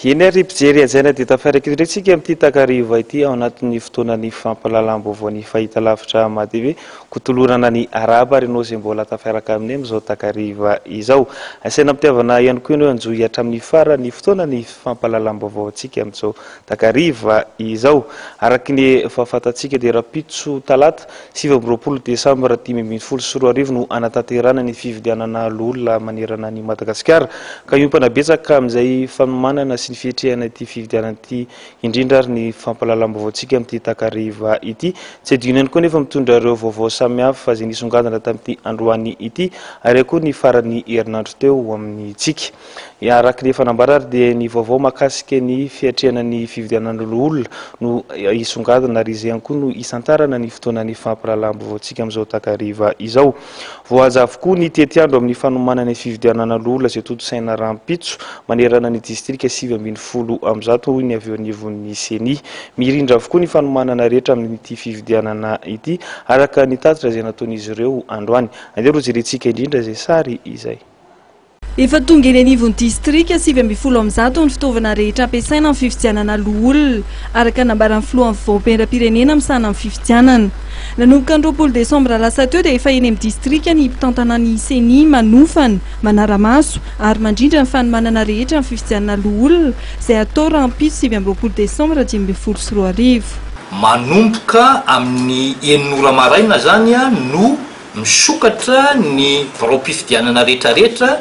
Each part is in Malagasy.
Eny ary mpijery ajaina dia tafiarakidratsika amin'ity takariva ity ao anatin'ny fotoanan'ny fampalalam-baovao ny fahita lavitra matv kotolorana ny araba ary ianao izay mbola tafiaraka amin'ny amin'izao takariva izao. Asaina amitiavana ihany koa ianao anjoy hatramin'ny farany fotoanan'ny fampalalam-baovao antsika amin'izao takariva izao. Araky ny fahafantatsika dia rapitso talata 7 Desambra 2024 no anatanterana ny fividianana olona manerana ny Madagasikara ka iompana betsaka amin'izay fanomanana sy ny fihetrehana ity fividianana ity indrindra ary ny fampalalam-baovao antsika amin'ity takariva ity. Tsy adino ihany koa nefa mitondra ireo vaovao samihafa izay nisongadina tamin'ity androany ity ary koa ny farany herinandro teo amintsika. Araky ny fanambara ary dia ny vaovao mahakasika ny fihetrehana ny fividianan'olona no isongadina ary izay ihany koa no isantarana ny fotoanan'ny fampalalam-baovao antsika amin'izao takariva izao. Voahaja avokoa ny tetiandro amin'ny fanomanana ny fividianan'olona izay toto-saina Rampitso manerana ny distrika 7 amin'izao ny avy eo anivon'ny Seny. Mirindra avokoa ny fanomanana rehetra amin'ity fividianana ity araka ny tatitra izay nataon'izy ireo androany. Andeha ro jerentsika indrindra izay sary izay. Efa tonga eny anivon'ny distrika 7 amin'izao ny fitaovana rehetra ampiasaina amin'ny fividianana olona araka nambaran'ny filohan'ny vaom-pirenena amin'sana amin'ny fividianana. Nanomboka ny 20 Desambra lasa teo dia efa eny amin'ny distrika ny mpitantanan'ny Seny manofana, manara-maso ary mandrindra ny fanomanana rehetra amin'ny fividianana olona izay atao Rampitso 7 Desambra 2024. Manomboka amin'ny 9 maraina zany no misokatra ny varom-pividianana rehetrarehetra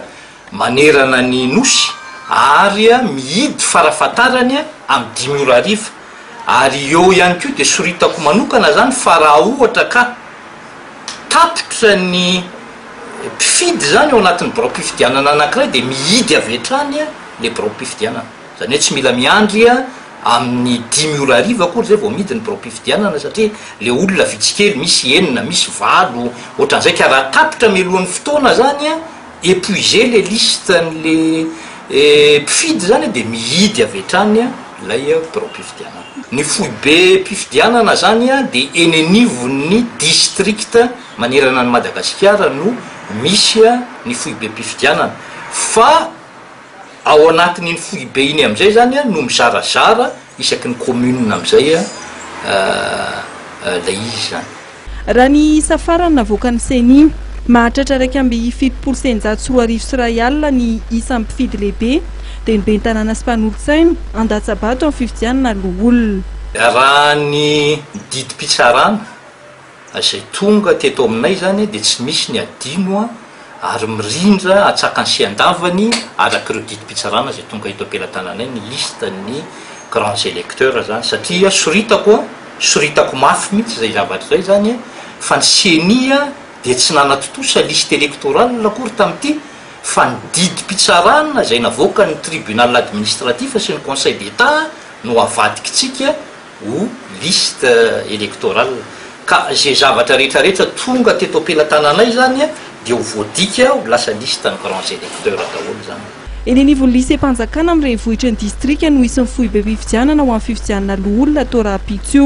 manerana ny nosy ary mihidy farafatarany amin'ny 5 ary eo ihany koa dia soritako manokana zany fa raha ohatra ka tapitra ny mpifidy zany ao anatin'ny varom-pividianana anankiray dia mihidy avy hatrany le varom-pividianana. Zany hoe tsy mila miandry amin'ny 5 akory zay vao mihidy ny varom-pividianana satria le olona vitsikely misy 9 misy 8 ohatran'izay ka raha tapitra melohan'ny fotoana zany épuiser les listes le mpifidy zany dia mihidy avy hatrany ilay varom-pividianana. Ny foibe mpividianana zany dia eny anivon'ny district manerana ny Madagasikara no misy ny foibe mpividianana fa ao anatin'ny foibe iny amin'izay zany no mizarazara isaky ny commune amin'izay ilay izy zany. Raha ny isa farany navoakan'ny Seny mahatratra raiky amby 700 ny isa mpifidy lehibe dia ny bentanana sy mpanolotsaina Andatsabato amin'ny fividianana olona. Raha ny didim-pitsarana izay tonga teto aminay zany dia tsy misy ny adino ary mirindra atsakany sy andavany araka ireo didim-pitsarana izay tonga eto am-pelantananay ny listan'ny grands électeurs zany satria soritako mafy mihitsy izay zavatra izay zany fa ny Seny dia tsy nanatotosa liste électorale akory tamin'ity fa ny didim-pitsarana izay navoaka ny tribunal administratif sy ny conseil d'état no avadikitsika ho liste électorale ka izay zavatra rehetrarehetra tonga teto am-pelantananay zany dia ho voadika ho lasa liste ny grands électeurs daholo zany. Eny anivon'ny lycée-mpanjakana amin'ny renivohitra ny distrika no isan'ny foibe fividianana ho amin'ny fividianana olona atao Rampitso.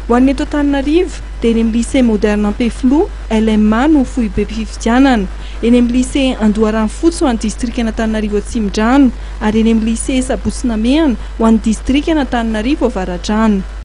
Ho an'ny eto Antananarivo dia eny amin'ny lycée moderne Ampeflo LMA no foibe fividianana, eny amin'ny lycée Andoharanofotsy ho an'ny distrika Antananarivo Atsimondrano ary eny amin'ny lycée Sabotsinamehana ho an'ny distrika Antananarivo Avaradrano.